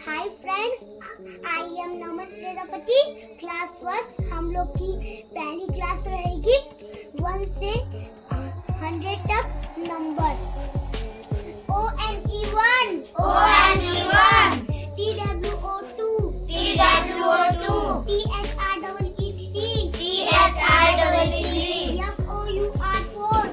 Hi friends, I am Naman Prajapati, class first. हम लोग की पहली क्लास रहेगी 1 से 100 तक number. ONE1, TWO2, THREE, FOUR4,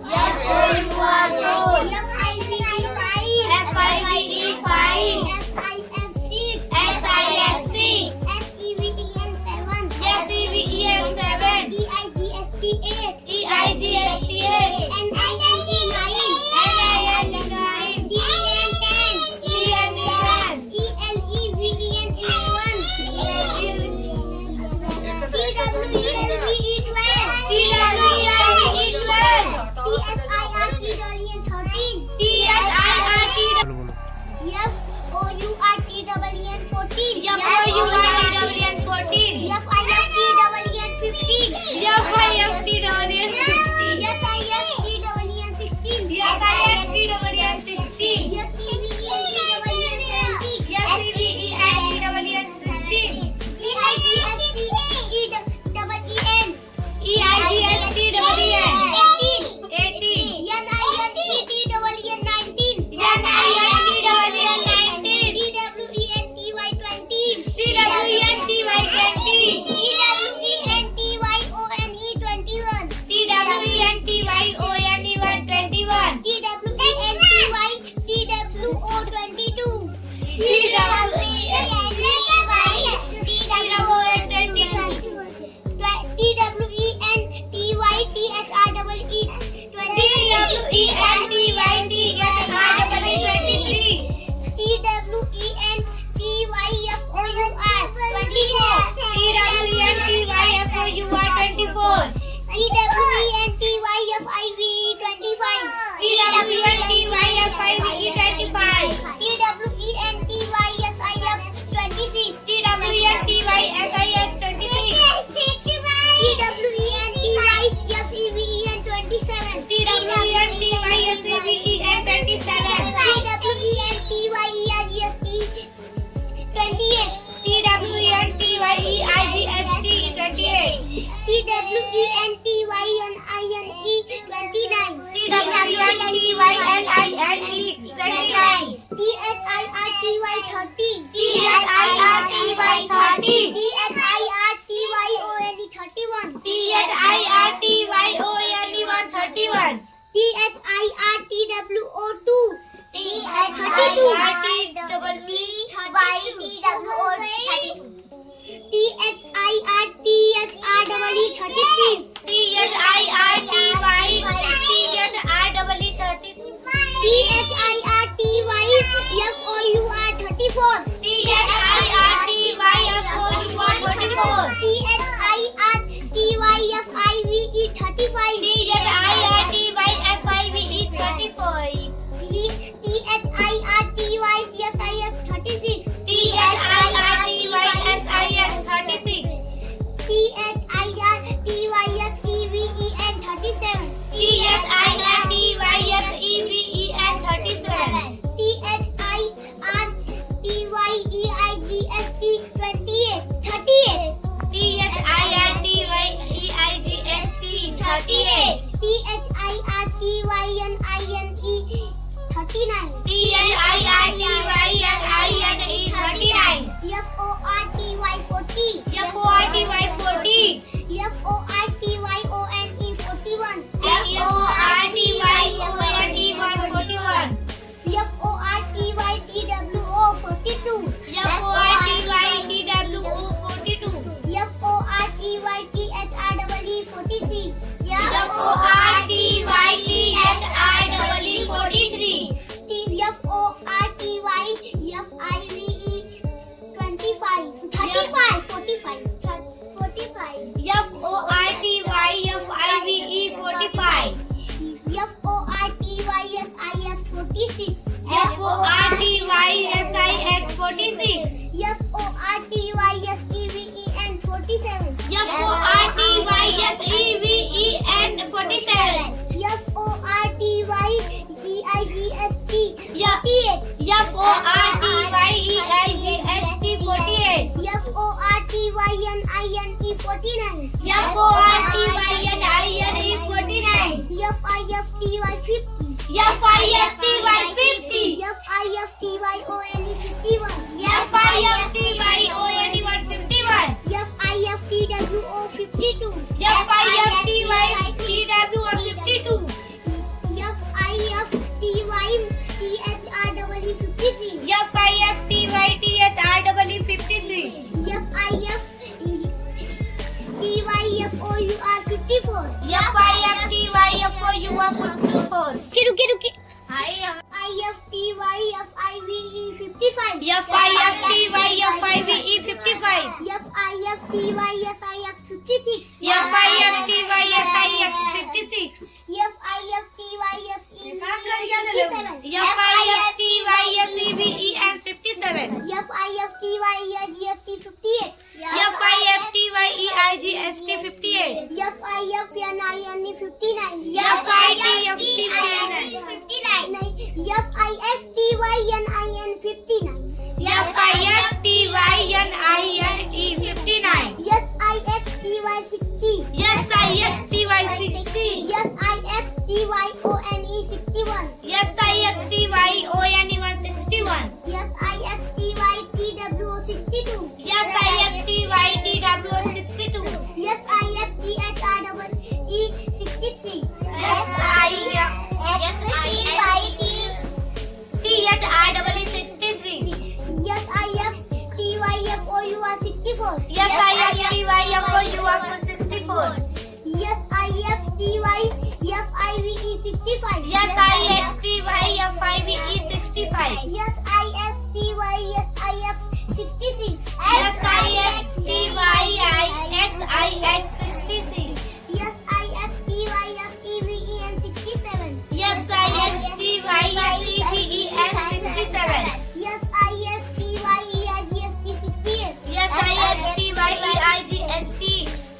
FORTYEIGST 49. FORTYNINE 49. FIFTY 50. FIFTY 50. FIFTYONE 51. FIFTYONE 151. FIFTWO 52. FIFTYTW 52. FIFTYTHREE 53. FIFTYTHREE 53. FIFTYFOUR 54. FIFTYFOUR 54. रुके IFTYFIVE 55. FIFTYFIVE 55. FIFTYSIX 56. FIFTYSIX 56. FIFTYSEVE 57. FIFTYSEVEN 57. FIFTYEIGST 58. FIFTYEIGST 58. FIFNINE 59. FIFTYNINE 59. FIFTYNINE 59. FIFTYNINE 59. SIXTY 60. SIXTY 60. SIXTYONE 61. SIXTYONE 161. SIXTYTWO 62. SIXTYTWO 62. SIFTHREE 63. THREE 63. SIFTYFOUR 64. SIFTYFOUR 64. SIFTYFIVE 65. SIXTYFIVE 65. SIFTYSIF 66. SIXTYIXIX 66. SIFTYSEVEN 67. SIXTYSEVEN 67.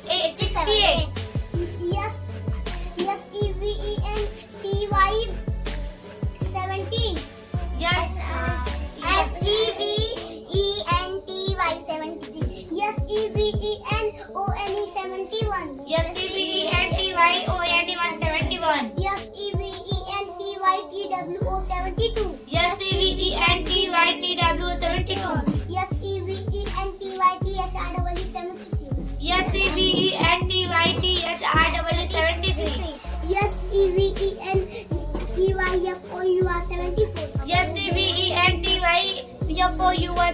SIFTYEIGST 68. SIXTYEIGST 17. SEVENTY 73. SEVENONE 71. SEVENTYONE 171. SEVENTYTWO 72. SEVENTYTWO 72. SEVENTYTHREE SEVENTYTHREE 73. SEVENTYFOUR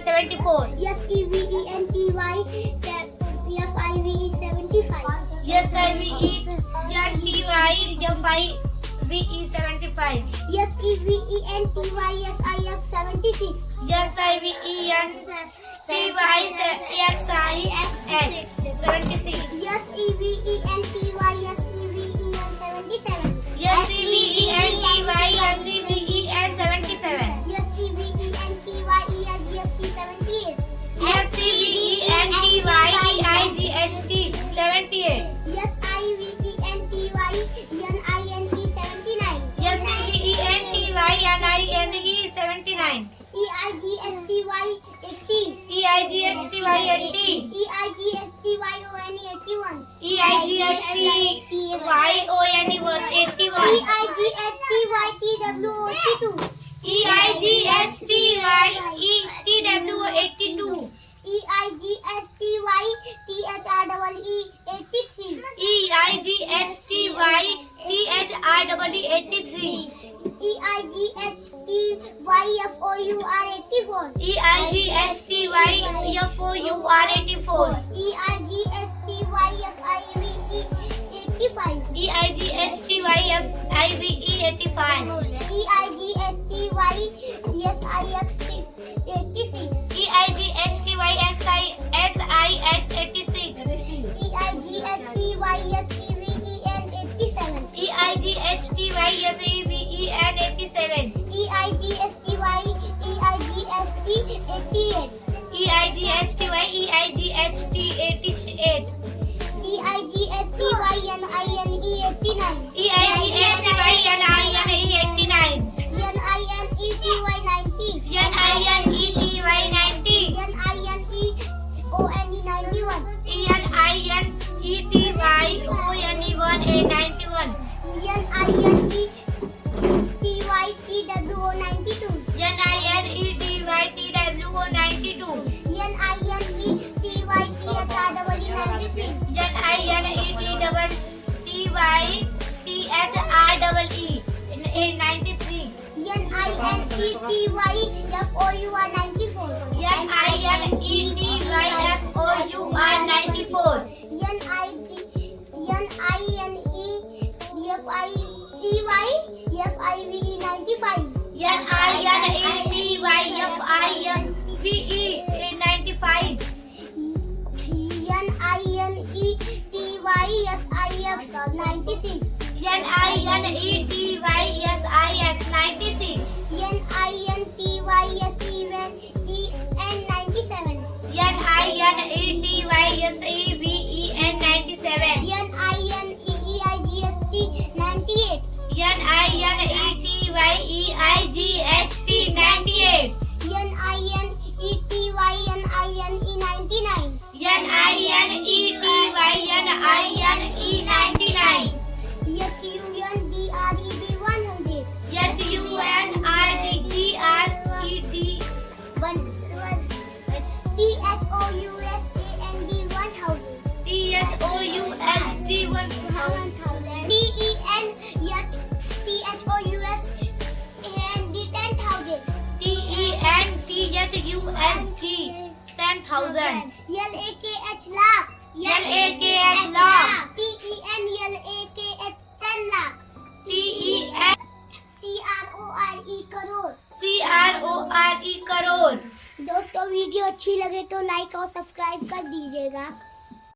74. SEVENTYFOUR 74. SEVENTYFIVE 75. SEVENTYFIVE 75. SEVENTYSIX 76. SEVENTYSIX 76. SEVENTYSEVEN 77. SEVENTYSEVEN 77. SEVENTYEIGST 78. SEVENTYEIGST 78. SEVENTYNINE 79. 79. EIGSTY 80. EIGSTY 80. EIGSTYONE 81. EIGSTYONE 81. EIGSTYTWO 82. EIGSTYTWO 82. EIGSTYTHREE 83. EIGSTYTHREE 83. EIGSTYFOUR 84. EIGSTYFOUR 84. EIGSTYFIVE 85. EIGSTYFIVE 85. EIGSTYSIX 86. EIGSTYSEVEN 87. EIGSTY 88. EIGSTY 88. EIGSTYNINE 89. EIGSTYNINE 89. NINETY 90. NINETY 90. NINEONE 91. NINEONE NINETYFOUR 94. NINETYFOUR 94. NINETYFIVE 95. NINETYFIVE 95. NINETYSIX 96. NINETYSIX 96. NINTYSEVEN 97. NINETYSEVEN 97. NINEEIGST 98. NINETYEIGHT 98. NINETYNINE 99. NINETYNINE 99. HUNDRED 100. HUNRDERED 1. THOUSAND 1000. TENTHUSAND 10,000. LAKH lakh. LAKH lakh. TENLAKH 10 lakh. TEN CRORE CRORE crore. दोस्तों video अच्छी लगे तो like और subscribe कर दीजिएगा।